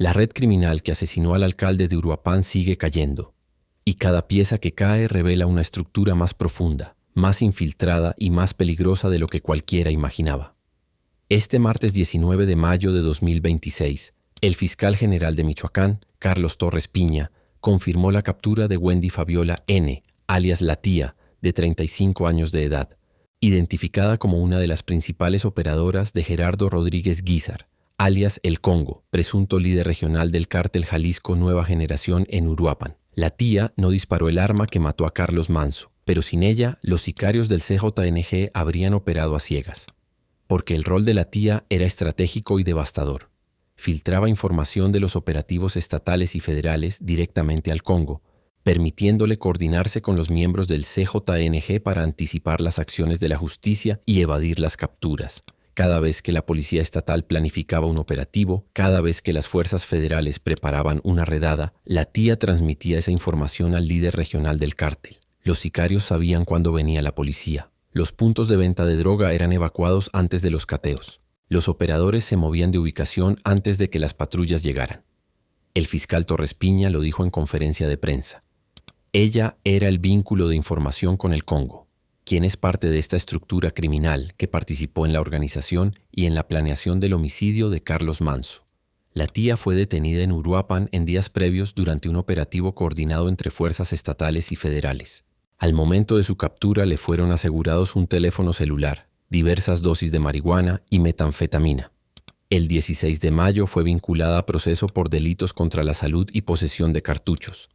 La red criminal que asesinó al alcalde de Uruapan sigue cayendo, y cada pieza que cae revela una estructura más profunda, más infiltrada y más peligrosa de lo que cualquiera imaginaba. Este martes 19 de mayo de 2026, el fiscal general de Michoacán, Carlos Torres Piña, confirmó la captura de Wendy Fabiola N., alias La Tía, de 35 años de edad, identificada como una de las principales operadoras de Gerardo Rodríguez Guízar, alias El Congo, presunto líder regional del cártel Jalisco Nueva Generación en Uruapan. La Tía no disparó el arma que mató a Carlos Manso, pero sin ella, los sicarios del CJNG habrían operado a ciegas. Porque el rol de La Tía era estratégico y devastador. Filtraba información de los operativos estatales y federales directamente al Congo, permitiéndole coordinarse con los miembros del CJNG para anticipar las acciones de la justicia y evadir las capturas. Cada vez que la policía estatal planificaba un operativo, cada vez que las fuerzas federales preparaban una redada, La Tía transmitía esa información al líder regional del cártel. Los sicarios sabían cuándo venía la policía. Los puntos de venta de droga eran evacuados antes de los cateos. Los operadores se movían de ubicación antes de que las patrullas llegaran. El fiscal Torres Piña lo dijo en conferencia de prensa. Ella era el vínculo de información con el Congo, quien es parte de esta estructura criminal que participó en la organización y en la planeación del homicidio de Carlos Manso. La Tía fue detenida en Uruapan en días previos durante un operativo coordinado entre fuerzas estatales y federales. Al momento de su captura le fueron asegurados un teléfono celular, diversas dosis de marihuana y metanfetamina. El 16 de mayo fue vinculada a proceso por delitos contra la salud y posesión de cartuchos.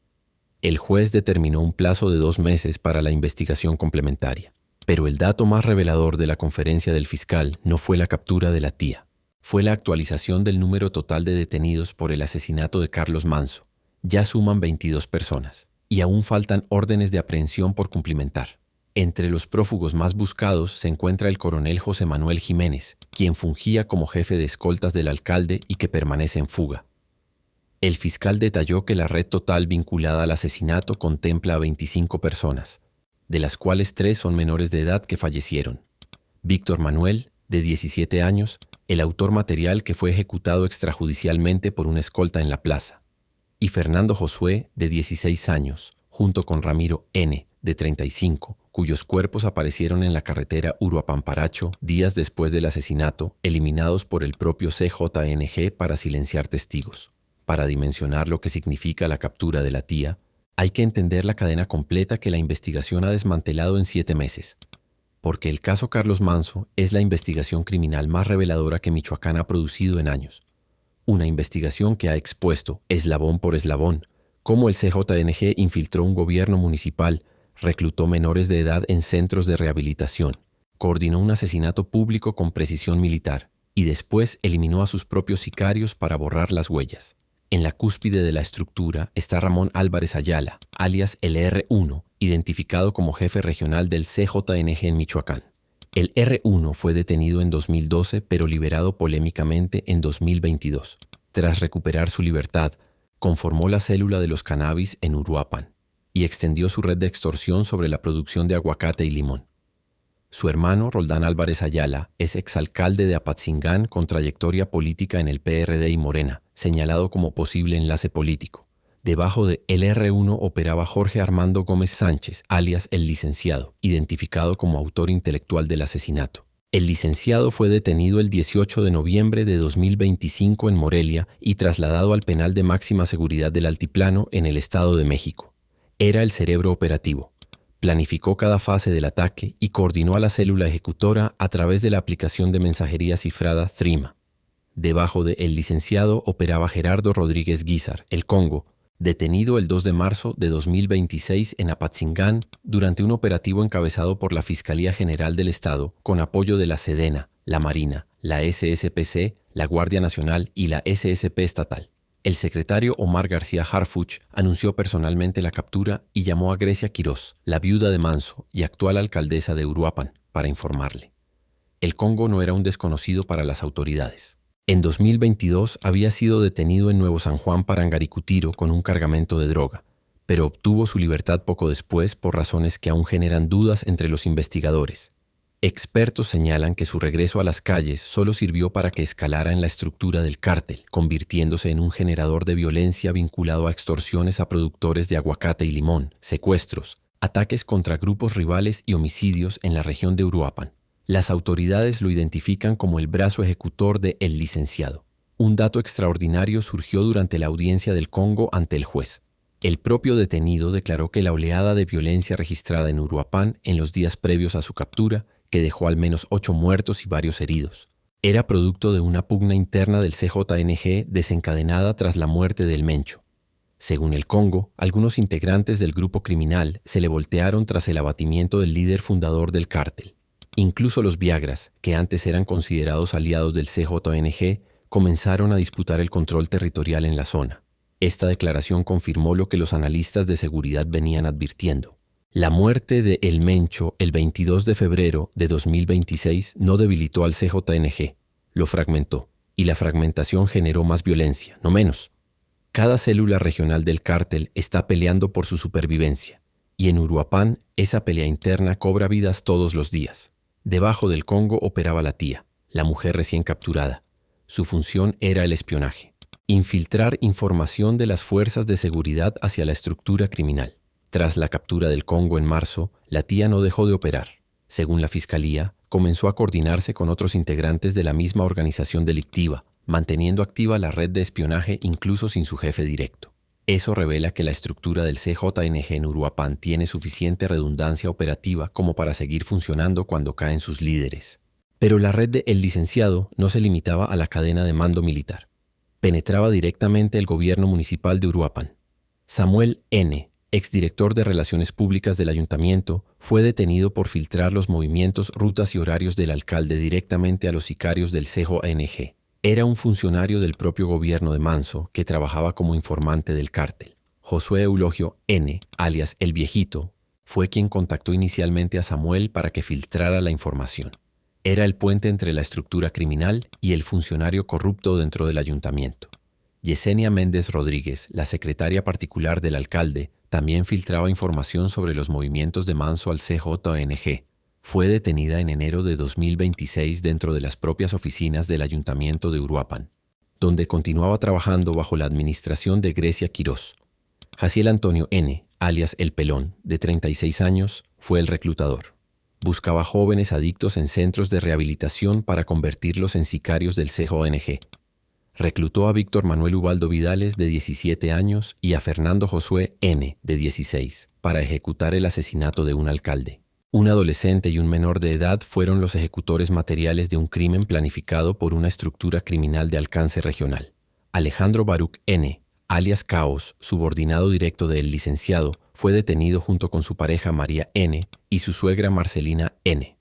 El juez determinó un plazo de 2 meses para la investigación complementaria. Pero el dato más revelador de la conferencia del fiscal no fue la captura de La Tía. Fue la actualización del número total de detenidos por el asesinato de Carlos Manso. Ya suman 22 personas. Y aún faltan órdenes de aprehensión por cumplimentar. Entre los prófugos más buscados se encuentra el coronel José Manuel Jiménez, quien fungía como jefe de escoltas del alcalde y que permanece en fuga. El fiscal detalló que la red total vinculada al asesinato contempla a 25 personas, de las cuales 3 son menores de edad que fallecieron. Víctor Manuel, de 17 años, el autor material que fue ejecutado extrajudicialmente por una escolta en la plaza. Y Fernando Josué, de 16 años, junto con Ramiro N., de 35, cuyos cuerpos aparecieron en la carretera Uruapan-Paracho días después del asesinato, eliminados por el propio CJNG para silenciar testigos. Para dimensionar lo que significa la captura de La Tía, hay que entender la cadena completa que la investigación ha desmantelado en 7 meses. Porque el caso Carlos Manso es la investigación criminal más reveladora que Michoacán ha producido en años. Una investigación que ha expuesto, eslabón por eslabón, cómo el CJNG infiltró un gobierno municipal, reclutó menores de edad en centros de rehabilitación, coordinó un asesinato público con precisión militar y después eliminó a sus propios sicarios para borrar las huellas. En la cúspide de la estructura está Ramón Álvarez Ayala, alias el R1, identificado como jefe regional del CJNG en Michoacán. El R1 fue detenido en 2012 pero liberado polémicamente en 2022. Tras recuperar su libertad, conformó la célula de los cannabis en Uruapan y extendió su red de extorsión sobre la producción de aguacate y limón. Su hermano, Roldán Álvarez Ayala, es exalcalde de Apatzingán con trayectoria política en el PRD y Morena, señalado como posible enlace político. Debajo de el R1 operaba Jorge Armando Gómez Sánchez, alias El Licenciado, identificado como autor intelectual del asesinato. El licenciado fue detenido el 18 de noviembre de 2025 en Morelia y trasladado al penal de máxima seguridad del Altiplano en el Estado de México. Era el cerebro operativo. Planificó cada fase del ataque y coordinó a la célula ejecutora a través de la aplicación de mensajería cifrada Threema. Debajo de El Licenciado operaba Gerardo Rodríguez Guízar, el Congo, detenido el 2 de marzo de 2026 en Apatzingán durante un operativo encabezado por la Fiscalía General del Estado con apoyo de la Sedena, la Marina, la SSPC, la Guardia Nacional y la SSP estatal. El secretario Omar García Harfuch anunció personalmente la captura y llamó a Grecia Quirós, la viuda de Manso y actual alcaldesa de Uruapan, para informarle. El Congo no era un desconocido para las autoridades. En 2022 había sido detenido en Nuevo San Juan, Parangaricutiro, con un cargamento de droga, pero obtuvo su libertad poco después por razones que aún generan dudas entre los investigadores. Expertos señalan que su regreso a las calles solo sirvió para que escalara en la estructura del cártel, convirtiéndose en un generador de violencia vinculado a extorsiones a productores de aguacate y limón, secuestros, ataques contra grupos rivales y homicidios en la región de Uruapan. Las autoridades lo identifican como el brazo ejecutor de El Licenciado. Un dato extraordinario surgió durante la audiencia del Congo ante el juez. El propio detenido declaró que la oleada de violencia registrada en Uruapan en los días previos a su captura, que dejó al menos 8 muertos y varios heridos, era producto de una pugna interna del CJNG desencadenada tras la muerte del Mencho. Según el Congo, algunos integrantes del grupo criminal se le voltearon tras el abatimiento del líder fundador del cártel. Incluso los Viagras, que antes eran considerados aliados del CJNG, comenzaron a disputar el control territorial en la zona. Esta declaración confirmó lo que los analistas de seguridad venían advirtiendo. La muerte de El Mencho el 22 de febrero de 2026 no debilitó al CJNG, lo fragmentó, y la fragmentación generó más violencia, no menos. Cada célula regional del cártel está peleando por su supervivencia, y en Uruapan esa pelea interna cobra vidas todos los días. Debajo del Congo operaba la tía, la mujer recién capturada. Su función era el espionaje, infiltrar información de las fuerzas de seguridad hacia la estructura criminal. Tras la captura del Congo en marzo, la tía no dejó de operar. Según la Fiscalía, comenzó a coordinarse con otros integrantes de la misma organización delictiva, manteniendo activa la red de espionaje incluso sin su jefe directo. Eso revela que la estructura del CJNG en Uruapan tiene suficiente redundancia operativa como para seguir funcionando cuando caen sus líderes. Pero la red de El Licenciado no se limitaba a la cadena de mando militar. Penetraba directamente el gobierno municipal de Uruapan. Samuel N., exdirector de Relaciones Públicas del Ayuntamiento, fue detenido por filtrar los movimientos, rutas y horarios del alcalde directamente a los sicarios del CJNG. Era un funcionario del propio gobierno de Manso que trabajaba como informante del cártel. Josué Eulogio N., alias El Viejito, fue quien contactó inicialmente a Samuel para que filtrara la información. Era el puente entre la estructura criminal y el funcionario corrupto dentro del ayuntamiento. Yesenia Méndez Rodríguez, la secretaria particular del alcalde, también filtraba información sobre los movimientos de Manso al CJNG. Fue detenida en enero de 2026 dentro de las propias oficinas del Ayuntamiento de Uruapan, donde continuaba trabajando bajo la administración de Grecia Quirós. Jaciel Antonio N., alias El Pelón, de 36 años, fue el reclutador. Buscaba jóvenes adictos en centros de rehabilitación para convertirlos en sicarios del CJNG. Reclutó a Víctor Manuel Ubaldo Vidales, de 17 años, y a Fernando Josué N., de 16, para ejecutar el asesinato de un alcalde. Un adolescente y un menor de edad fueron los ejecutores materiales de un crimen planificado por una estructura criminal de alcance regional. Alejandro Baruch N., alias Caos, subordinado directo del licenciado, fue detenido junto con su pareja María N. y su suegra Marcelina N.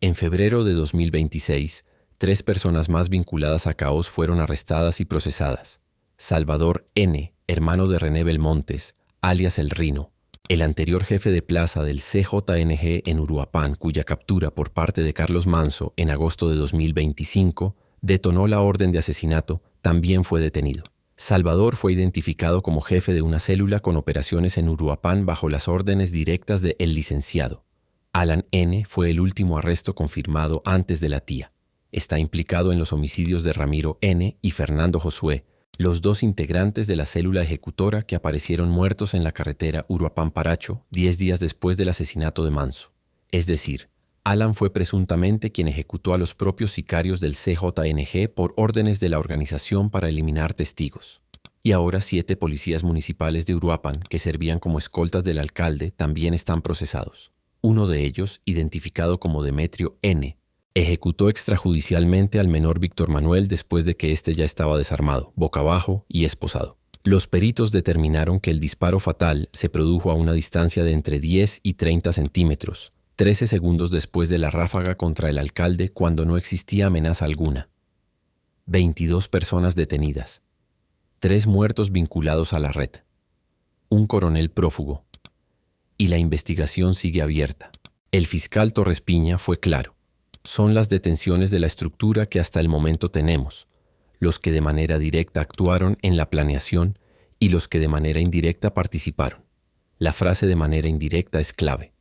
En febrero de 2026, 3 personas más vinculadas a Caos fueron arrestadas y procesadas. Salvador N., hermano de René Belmontes, alias El Rino, el anterior jefe de plaza del CJNG en Uruapan, cuya captura por parte de Carlos Manso en agosto de 2025 detonó la orden de asesinato, también fue detenido. Salvador fue identificado como jefe de una célula con operaciones en Uruapan bajo las órdenes directas de El Licenciado. Alan N. fue el último arresto confirmado antes de la tía. Está implicado en los homicidios de Ramiro N. y Fernando Josué, los 2 integrantes de la célula ejecutora que aparecieron muertos en la carretera Uruapan-Paracho 10 días después del asesinato de Manso. Es decir, Alan fue presuntamente quien ejecutó a los propios sicarios del CJNG por órdenes de la organización para eliminar testigos. Y ahora 7 policías municipales de Uruapan, que servían como escoltas del alcalde, también están procesados. Uno de ellos, identificado como Demetrio N., ejecutó extrajudicialmente al menor Víctor Manuel después de que éste ya estaba desarmado, boca abajo y esposado. Los peritos determinaron que el disparo fatal se produjo a una distancia de entre 10 y 30 centímetros, 13 segundos después de la ráfaga contra el alcalde cuando no existía amenaza alguna. 22 personas detenidas. 3 muertos vinculados a la red. Un coronel prófugo. Y la investigación sigue abierta. El fiscal Torres Piña fue claro. Son las detenciones de la estructura que hasta el momento tenemos, los que de manera directa actuaron en la planeación y los que de manera indirecta participaron. La frase de manera indirecta es clave.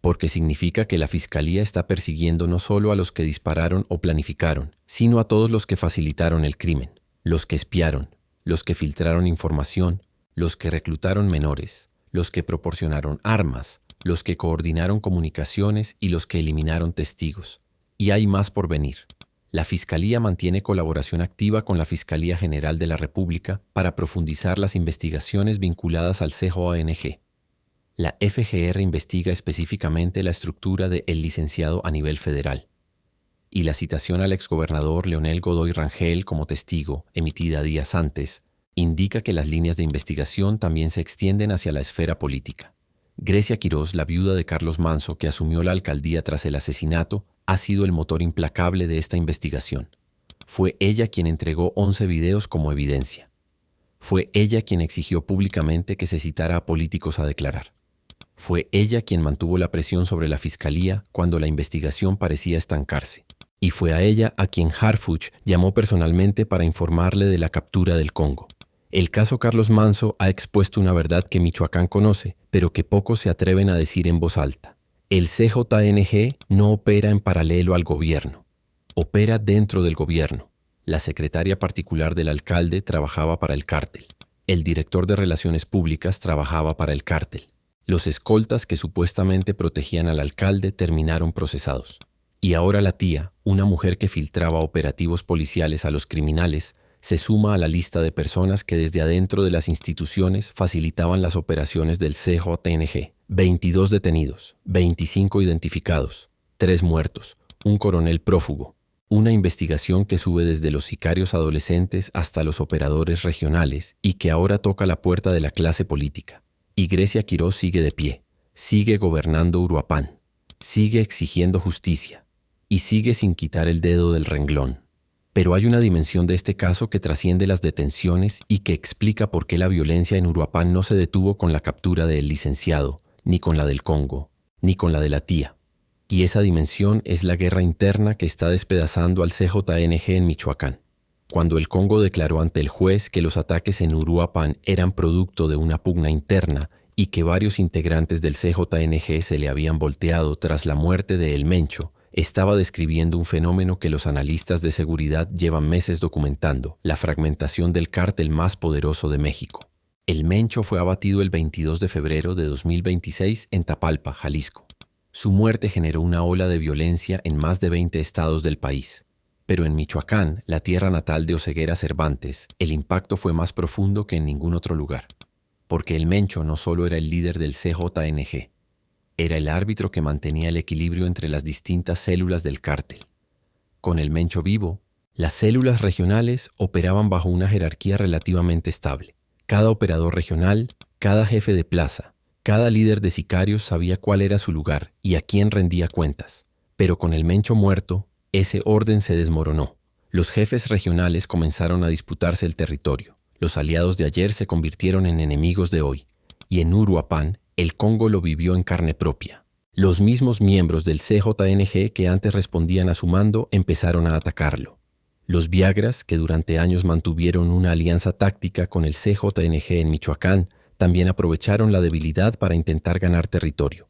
porque significa que la Fiscalía está persiguiendo no solo a los que dispararon o planificaron, sino a todos los que facilitaron el crimen, los que espiaron, los que filtraron información, los que reclutaron menores, los que proporcionaron armas, los que coordinaron comunicaciones y los que eliminaron testigos. Y hay más por venir. La Fiscalía mantiene colaboración activa con la Fiscalía General de la República para profundizar las investigaciones vinculadas al CJNG. La FGR investiga específicamente la estructura de El Licenciado a nivel federal. Y la citación al exgobernador Leonel Godoy Rangel como testigo, emitida días antes, indica que las líneas de investigación también se extienden hacia la esfera política. Grecia Quirós, la viuda de Carlos Manso, que asumió la alcaldía tras el asesinato, ha sido el motor implacable de esta investigación. Fue ella quien entregó 11 videos como evidencia. Fue ella quien exigió públicamente que se citara a políticos a declarar. Fue ella quien mantuvo la presión sobre la Fiscalía cuando la investigación parecía estancarse. Y fue a ella a quien Harfuch llamó personalmente para informarle de la captura del Congo. El caso Carlos Manso ha expuesto una verdad que Michoacán conoce, pero que pocos se atreven a decir en voz alta. El CJNG no opera en paralelo al gobierno. Opera dentro del gobierno. La secretaria particular del alcalde trabajaba para el cártel. El director de Relaciones Públicas trabajaba para el cártel. Los escoltas que supuestamente protegían al alcalde terminaron procesados. Y ahora la tía, una mujer que filtraba operativos policiales a los criminales, se suma a la lista de personas que desde adentro de las instituciones facilitaban las operaciones del CJNG. 22 detenidos, 25 identificados, 3 muertos, un coronel prófugo. Una investigación que sube desde los sicarios adolescentes hasta los operadores regionales y que ahora toca la puerta de la clase política. Y Grecia Quirós sigue de pie, sigue gobernando Uruapan, sigue exigiendo justicia y sigue sin quitar el dedo del renglón. Pero hay una dimensión de este caso que trasciende las detenciones y que explica por qué la violencia en Uruapan no se detuvo con la captura del licenciado, ni con la del Congo, ni con la de la tía. Y esa dimensión es la guerra interna que está despedazando al CJNG en Michoacán. Cuando el Congo declaró ante el juez que los ataques en Uruapan eran producto de una pugna interna y que varios integrantes del CJNG se le habían volteado tras la muerte de El Mencho, estaba describiendo un fenómeno que los analistas de seguridad llevan meses documentando, la fragmentación del cártel más poderoso de México. El Mencho fue abatido el 22 de febrero de 2026 en Tapalpa, Jalisco. Su muerte generó una ola de violencia en más de 20 estados del país. Pero en Michoacán, la tierra natal de Oseguera Cervantes, el impacto fue más profundo que en ningún otro lugar. Porque el Mencho no solo era el líder del CJNG, era el árbitro que mantenía el equilibrio entre las distintas células del cártel. Con el Mencho vivo, las células regionales operaban bajo una jerarquía relativamente estable. Cada operador regional, cada jefe de plaza, cada líder de sicarios sabía cuál era su lugar y a quién rendía cuentas. Pero con el Mencho muerto, ese orden se desmoronó. Los jefes regionales comenzaron a disputarse el territorio. Los aliados de ayer se convirtieron en enemigos de hoy. Y en Uruapan, el Congo lo vivió en carne propia. Los mismos miembros del CJNG que antes respondían a su mando empezaron a atacarlo. Los Viagras, que durante años mantuvieron una alianza táctica con el CJNG en Michoacán, también aprovecharon la debilidad para intentar ganar territorio.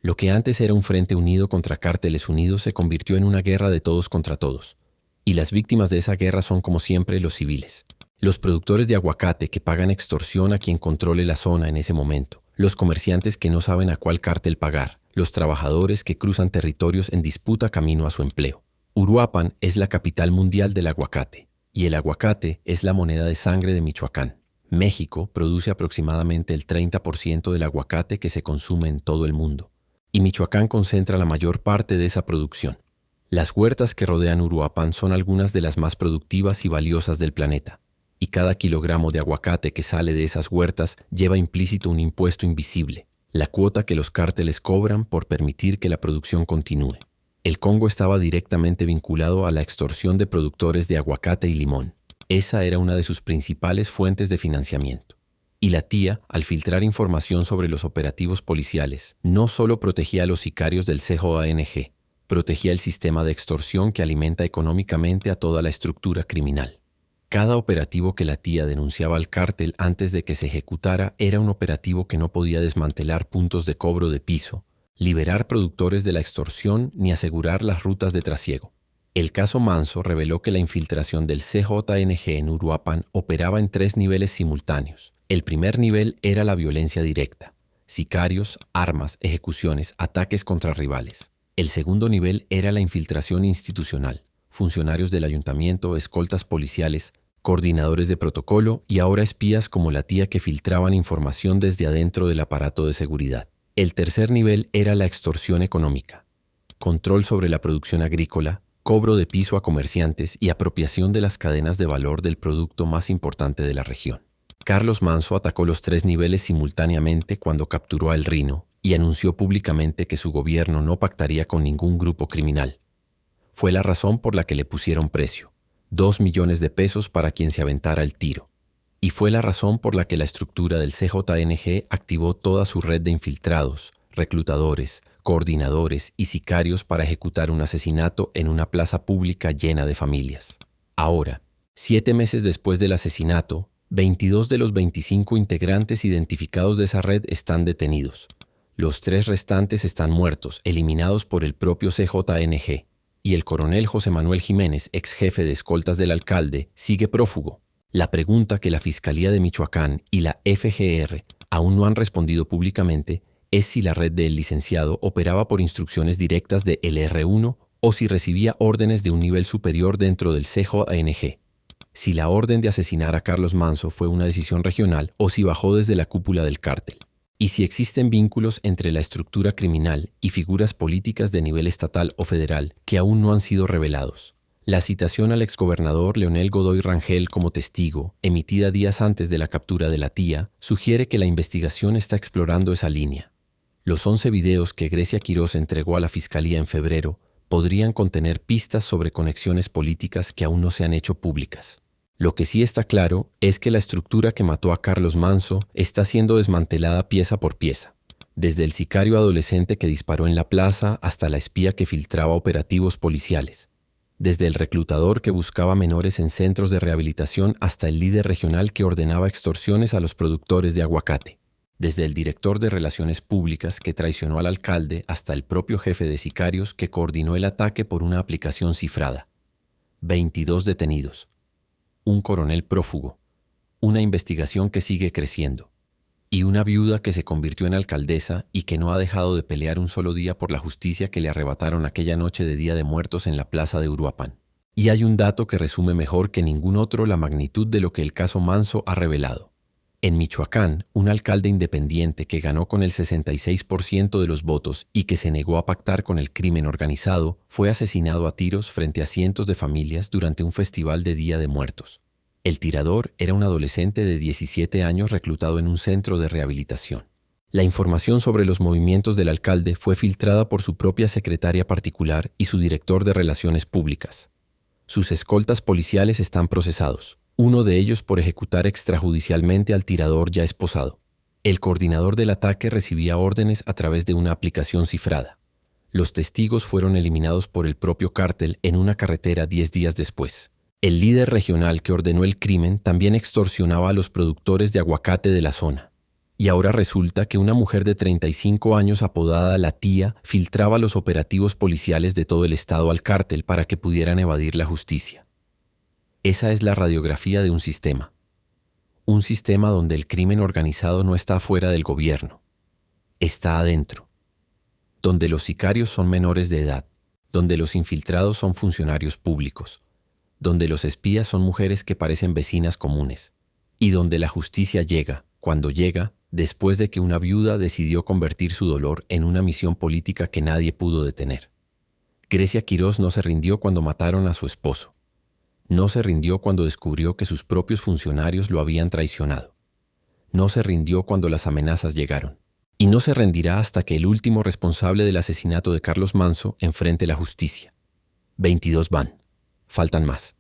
Lo que antes era un frente unido contra cárteles unidos se convirtió en una guerra de todos contra todos. Y las víctimas de esa guerra son como siempre los civiles. Los productores de aguacate que pagan extorsión a quien controle la zona en ese momento. Los comerciantes que no saben a cuál cártel pagar. Los trabajadores que cruzan territorios en disputa camino a su empleo. Uruapan es la capital mundial del aguacate. Y el aguacate es la moneda de sangre de Michoacán. México produce aproximadamente el 30% del aguacate que se consume en todo el mundo. Y Michoacán concentra la mayor parte de esa producción. Las huertas que rodean Uruapan son algunas de las más productivas y valiosas del planeta. Y cada kilogramo de aguacate que sale de esas huertas lleva implícito un impuesto invisible, la cuota que los cárteles cobran por permitir que la producción continúe. El Congo estaba directamente vinculado a la extorsión de productores de aguacate y limón. Esa era una de sus principales fuentes de financiamiento. Y la tía, al filtrar información sobre los operativos policiales, no solo protegía a los sicarios del CJNG, protegía el sistema de extorsión que alimenta económicamente a toda la estructura criminal. Cada operativo que la tía denunciaba al cártel antes de que se ejecutara era un operativo que no podía desmantelar puntos de cobro de piso, liberar productores de la extorsión ni asegurar las rutas de trasiego. El caso Manso reveló que la infiltración del CJNG en Uruapan operaba en 3 niveles simultáneos. El primer nivel era la violencia directa: sicarios, armas, ejecuciones, ataques contra rivales. El segundo nivel era la infiltración institucional: funcionarios del ayuntamiento, escoltas policiales, coordinadores de protocolo y ahora espías como la tía que filtraban información desde adentro del aparato de seguridad. El tercer nivel era la extorsión económica: control sobre la producción agrícola, cobro de piso a comerciantes y apropiación de las cadenas de valor del producto más importante de la región. Carlos Manso atacó los 3 niveles simultáneamente cuando capturó a El Rino y anunció públicamente que su gobierno no pactaría con ningún grupo criminal. Fue la razón por la que le pusieron precio: 2 millones de pesos para quien se aventara el tiro. Y fue la razón por la que la estructura del CJNG activó toda su red de infiltrados, reclutadores, coordinadores y sicarios para ejecutar un asesinato en una plaza pública llena de familias. Ahora, 7 meses después del asesinato, 22 de los 25 integrantes identificados de esa red están detenidos. Los 3 restantes están muertos, eliminados por el propio CJNG. Y el coronel José Manuel Jiménez, ex jefe de escoltas del alcalde, sigue prófugo. La pregunta que la Fiscalía de Michoacán y la FGR aún no han respondido públicamente es si la red del licenciado operaba por instrucciones directas de LR1 o si recibía órdenes de un nivel superior dentro del CJNG. Si la orden de asesinar a Carlos Manso fue una decisión regional o si bajó desde la cúpula del cártel. Y si existen vínculos entre la estructura criminal y figuras políticas de nivel estatal o federal que aún no han sido revelados. La citación al exgobernador Leonel Godoy Rangel como testigo, emitida días antes de la captura de la tía, sugiere que la investigación está explorando esa línea. Los 11 videos que Grecia Quirós entregó a la Fiscalía en febrero podrían contener pistas sobre conexiones políticas que aún no se han hecho públicas. Lo que sí está claro es que la estructura que mató a Carlos Manso está siendo desmantelada pieza por pieza. Desde el sicario adolescente que disparó en la plaza hasta la espía que filtraba operativos policiales. Desde el reclutador que buscaba menores en centros de rehabilitación hasta el líder regional que ordenaba extorsiones a los productores de aguacate. Desde el director de Relaciones Públicas que traicionó al alcalde hasta el propio jefe de sicarios que coordinó el ataque por una aplicación cifrada. 22 detenidos. Un coronel prófugo. Una investigación que sigue creciendo. Y una viuda que se convirtió en alcaldesa y que no ha dejado de pelear un solo día por la justicia que le arrebataron aquella noche de Día de Muertos en la plaza de Uruapan. Y hay un dato que resume mejor que ningún otro la magnitud de lo que el caso Manso ha revelado. En Michoacán, un alcalde independiente que ganó con el 66% de los votos y que se negó a pactar con el crimen organizado fue asesinado a tiros frente a cientos de familias durante un festival de Día de Muertos. El tirador era un adolescente de 17 años reclutado en un centro de rehabilitación. La información sobre los movimientos del alcalde fue filtrada por su propia secretaria particular y su director de Relaciones Públicas. Sus escoltas policiales están procesados, uno de ellos por ejecutar extrajudicialmente al tirador ya esposado. El coordinador del ataque recibía órdenes a través de una aplicación cifrada. Los testigos fueron eliminados por el propio cártel en una carretera 10 días después. El líder regional que ordenó el crimen también extorsionaba a los productores de aguacate de la zona. Y ahora resulta que una mujer de 35 años apodada La Tía filtraba los operativos policiales de todo el estado al cártel para que pudieran evadir la justicia. Esa es la radiografía de un sistema. Un sistema donde el crimen organizado no está fuera del gobierno. Está adentro. Donde los sicarios son menores de edad. Donde los infiltrados son funcionarios públicos. Donde los espías son mujeres que parecen vecinas comunes. Y donde la justicia llega, cuando llega, después de que una viuda decidió convertir su dolor en una misión política que nadie pudo detener. Grecia Quirós no se rindió cuando mataron a su esposo. No se rindió cuando descubrió que sus propios funcionarios lo habían traicionado. No se rindió cuando las amenazas llegaron. Y no se rendirá hasta que el último responsable del asesinato de Carlos Manso enfrente la justicia. 22 van. Faltan más.